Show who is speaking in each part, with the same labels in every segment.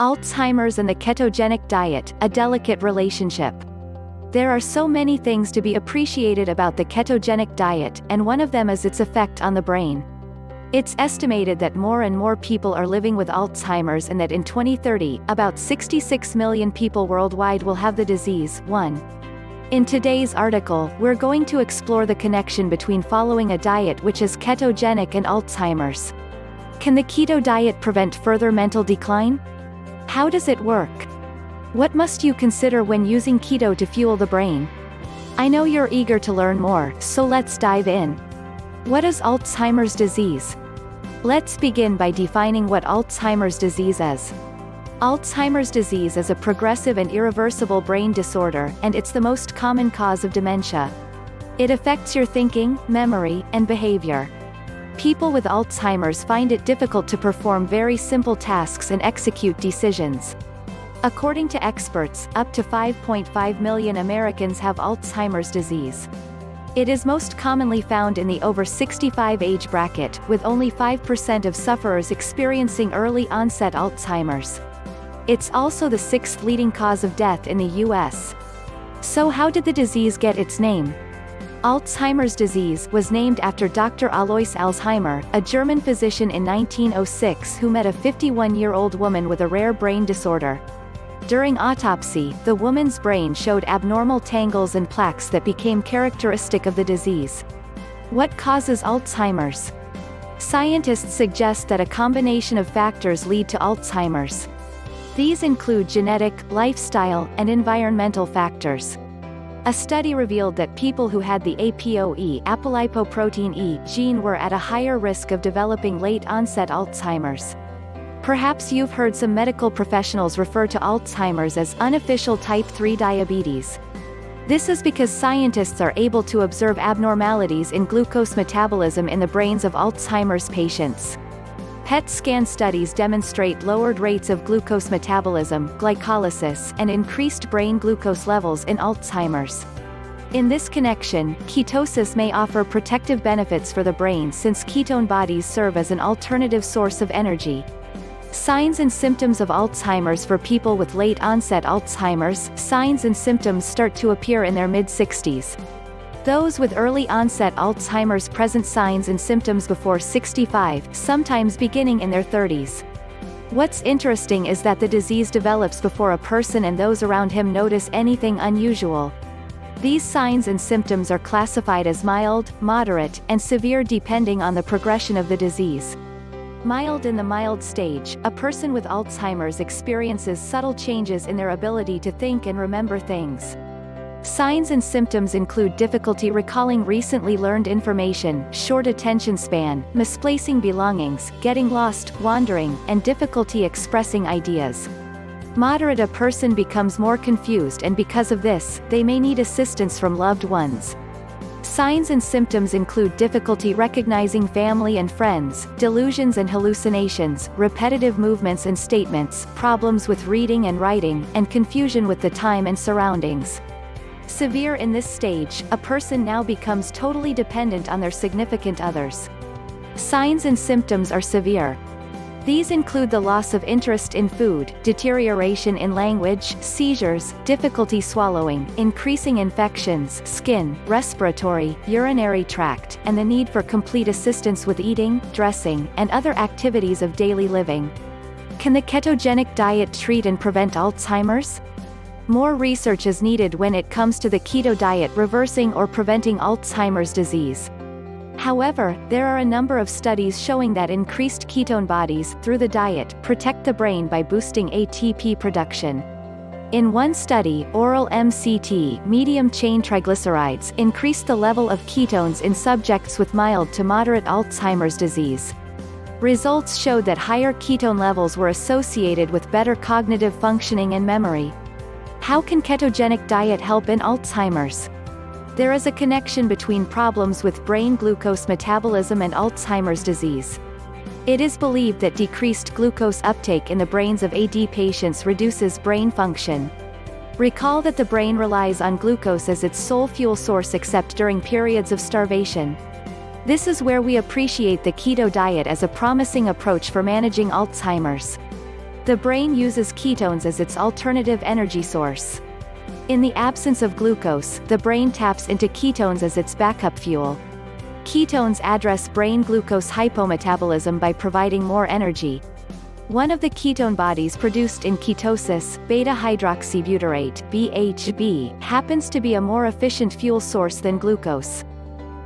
Speaker 1: Alzheimer's and the ketogenic diet, a delicate relationship. There are so many things to be appreciated about the ketogenic diet, and one of them is its effect on the brain. It's estimated that more and more people are living with Alzheimer's and that in 2030, about 66 million people worldwide will have the disease. 1. In today's article, we're going to explore the connection between following a diet which is ketogenic and Alzheimer's. Can the keto diet prevent further mental decline? How does it work? What must you consider when using keto to fuel the brain? I know you're eager to learn more, so let's dive in. What is Alzheimer's disease? Let's begin by defining what Alzheimer's disease is. Alzheimer's disease is a progressive and irreversible brain disorder, and it's the most common cause of dementia. It affects your thinking, memory, and behavior. People with Alzheimer's find it difficult to perform very simple tasks and execute decisions. According to experts, up to 5.5 million Americans have Alzheimer's disease. It is most commonly found in the over 65 age bracket, with only 5% of sufferers experiencing early-onset Alzheimer's. It's also the sixth leading cause of death in the U.S. So how did the disease get its name? Alzheimer's disease was named after Dr. Alois Alzheimer, a German physician in 1906 who met a 51-year-old woman with a rare brain disorder. During autopsy, the woman's brain showed abnormal tangles and plaques that became characteristic of the disease. What causes Alzheimer's? Scientists suggest that a combination of factors lead to Alzheimer's. These include genetic, lifestyle, and environmental factors. A study revealed that people who had the APOE apolipoprotein E gene were at a higher risk of developing late-onset Alzheimer's. Perhaps you've heard some medical professionals refer to Alzheimer's as unofficial type 3 diabetes. This is because scientists are able to observe abnormalities in glucose metabolism in the brains of Alzheimer's patients. PET scan studies demonstrate lowered rates of glucose metabolism, glycolysis, and increased brain glucose levels in Alzheimer's. In this connection, ketosis may offer protective benefits for the brain since ketone bodies serve as an alternative source of energy. Signs and symptoms of Alzheimer's. For people with late-onset Alzheimer's, signs and symptoms start to appear in their mid-60s. Those with early-onset Alzheimer's present signs and symptoms before 65, sometimes beginning in their 30s. What's interesting is that the disease develops before a person and those around him notice anything unusual. These signs and symptoms are classified as mild, moderate, and severe depending on the progression of the disease. Mild. In the mild stage, a person with Alzheimer's experiences subtle changes in their ability to think and remember things. Signs and symptoms include difficulty recalling recently learned information, short attention span, misplacing belongings, getting lost, wandering, and difficulty expressing ideas. Moderate. A person becomes more confused and because of this, they may need assistance from loved ones. Signs and symptoms include difficulty recognizing family and friends, delusions and hallucinations, repetitive movements and statements, problems with reading and writing, and confusion with the time and surroundings. Severe. In this stage, a person now becomes totally dependent on their significant others. Signs and symptoms are severe. These include the loss of interest in food, deterioration in language, seizures, difficulty swallowing, increasing infections, skin, respiratory, urinary tract, and the need for complete assistance with eating, dressing, and other activities of daily living. Can the ketogenic diet treat and prevent Alzheimer's? More research is needed when it comes to the keto diet reversing or preventing Alzheimer's disease. However, there are a number of studies showing that increased ketone bodies, through the diet, protect the brain by boosting ATP production. In one study, oral MCT, medium-chain triglycerides, increased the level of ketones in subjects with mild to moderate Alzheimer's disease. Results showed that higher ketone levels were associated with better cognitive functioning and memory. How can ketogenic diet help in Alzheimer's? There is a connection between problems with brain glucose metabolism and Alzheimer's disease. It is believed that decreased glucose uptake in the brains of AD patients reduces brain function. Recall that the brain relies on glucose as its sole fuel source except during periods of starvation. This is where we appreciate the keto diet as a promising approach for managing Alzheimer's. The brain uses ketones as its alternative energy source. In the absence of glucose, the brain taps into ketones as its backup fuel. Ketones address brain glucose hypometabolism by providing more energy. One of the ketone bodies produced in ketosis, beta-hydroxybutyrate (BHB), happens to be a more efficient fuel source than glucose.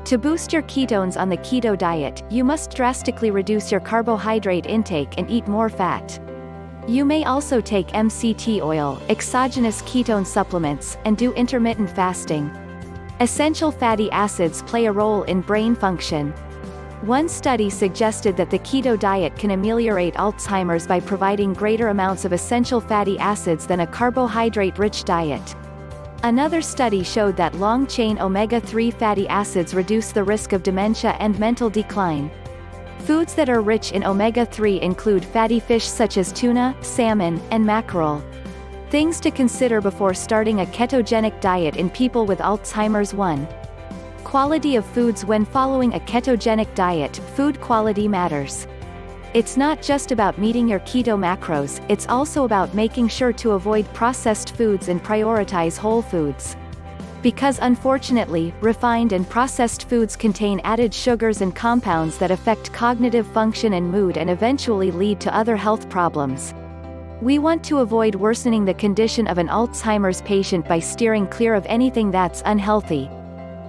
Speaker 1: To boost your ketones on the keto diet, you must drastically reduce your carbohydrate intake and eat more fat. You may also take MCT oil, exogenous ketone supplements, and do intermittent fasting. Essential fatty acids play a role in brain function. One study suggested that the keto diet can ameliorate Alzheimer's by providing greater amounts of essential fatty acids than a carbohydrate-rich diet. Another study showed that long-chain omega-3 fatty acids reduce the risk of dementia and mental decline. Foods that are rich in omega-3 include fatty fish such as tuna, salmon, and mackerel. Things to consider before starting a ketogenic diet in people with Alzheimer's. 1. Quality of foods. When following a ketogenic diet, food quality matters. It's not just about meeting your keto macros, it's also about making sure to avoid processed foods and prioritize whole foods. Because unfortunately, refined and processed foods contain added sugars and compounds that affect cognitive function and mood and eventually lead to other health problems. We want to avoid worsening the condition of an Alzheimer's patient by steering clear of anything that's unhealthy.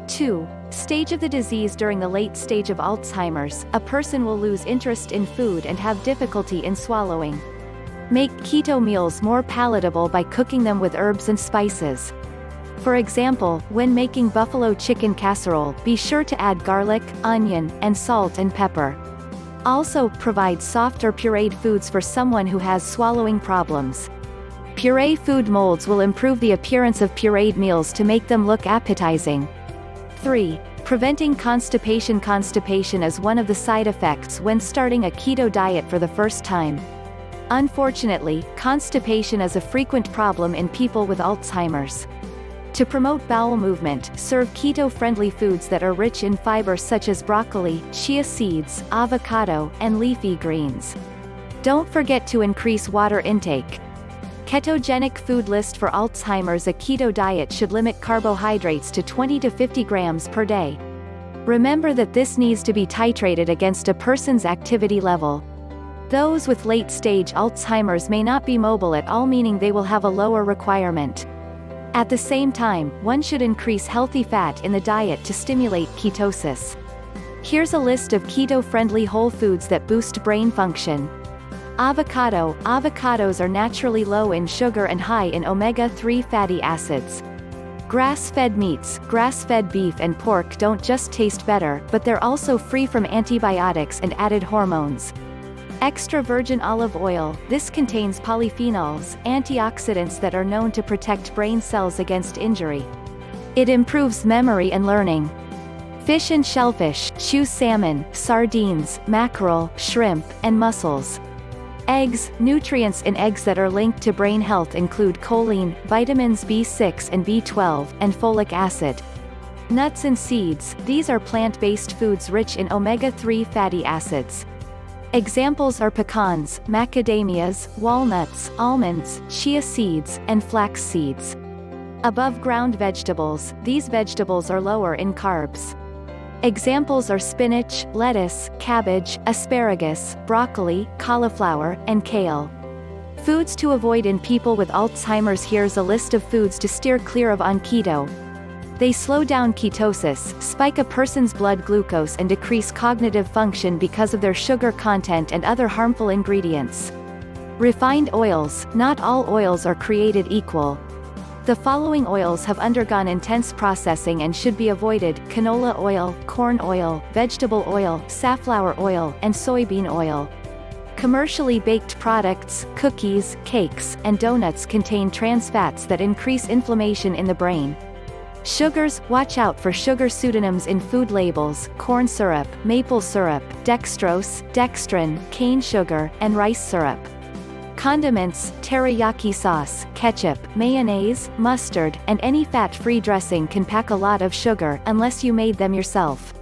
Speaker 1: 2. Stage of the disease. During the late stage of Alzheimer's, a person will lose interest in food and have difficulty in swallowing. Make keto meals more palatable by cooking them with herbs and spices. For example, when making buffalo chicken casserole, be sure to add garlic, onion, and salt and pepper. Also, provide soft or pureed foods for someone who has swallowing problems. Puree food molds will improve the appearance of pureed meals to make them look appetizing. 3. Preventing constipation. Constipation is one of the side effects when starting a keto diet for the first time. Unfortunately, constipation is a frequent problem in people with Alzheimer's. To promote bowel movement, serve keto-friendly foods that are rich in fiber such as broccoli, chia seeds, avocado, and leafy greens. Don't forget to increase water intake. Ketogenic food list for Alzheimer's. A keto diet should limit carbohydrates to 20 to 50 grams per day. Remember that this needs to be titrated against a person's activity level. Those with late-stage Alzheimer's may not be mobile at all, meaning they will have a lower requirement. At the same time, one should increase healthy fat in the diet to stimulate ketosis. Here's a list of keto-friendly whole foods that boost brain function. Avocado. Avocados are naturally low in sugar and high in omega-3 fatty acids. Grass-fed meats, grass-fed beef and pork don't just taste better, but they're also free from antibiotics and added hormones. Extra virgin olive oil. This contains polyphenols, antioxidants that are known to protect brain cells against injury. It improves memory and learning. Fish and shellfish. Choose salmon, sardines, mackerel, shrimp, and mussels. Eggs. Nutrients in eggs that are linked to brain health include choline, vitamins B6 and B12, and folic acid. Nuts and seeds. These are plant-based foods rich in omega-3 fatty acids. Examples are pecans, macadamias, walnuts, almonds, chia seeds, and flax seeds. Above-ground vegetables. These vegetables are lower in carbs. Examples are spinach, lettuce, cabbage, asparagus, broccoli, cauliflower, and kale. Foods to avoid in people with Alzheimer's. Here's a list of foods to steer clear of on keto. They slow down ketosis, spike a person's blood glucose and decrease cognitive function because of their sugar content and other harmful ingredients. Refined oils. Not all oils are created equal. The following oils have undergone intense processing and should be avoided: canola oil, corn oil, vegetable oil, safflower oil, and soybean oil. Commercially baked products, cookies, cakes, and donuts contain trans fats that increase inflammation in the brain. Sugars. Watch out for sugar pseudonyms in food labels: corn syrup, maple syrup, dextrose, dextrin, cane sugar, and rice syrup. Condiments. Teriyaki sauce, ketchup, mayonnaise, mustard, and any fat-free dressing can pack a lot of sugar, unless you made them yourself.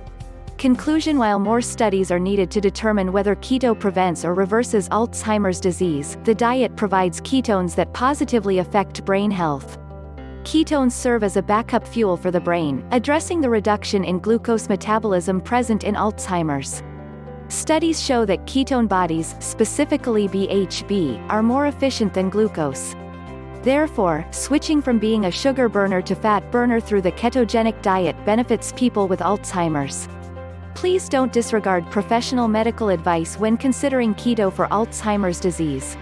Speaker 1: Conclusion: while more studies are needed to determine whether keto prevents or reverses Alzheimer's disease, the diet provides ketones that positively affect brain health. Ketones serve as a backup fuel for the brain, addressing the reduction in glucose metabolism present in Alzheimer's. Studies show that ketone bodies, specifically BHB, are more efficient than glucose. Therefore, switching from being a sugar burner to fat burner through the ketogenic diet benefits people with Alzheimer's. Please don't disregard professional medical advice when considering keto for Alzheimer's disease.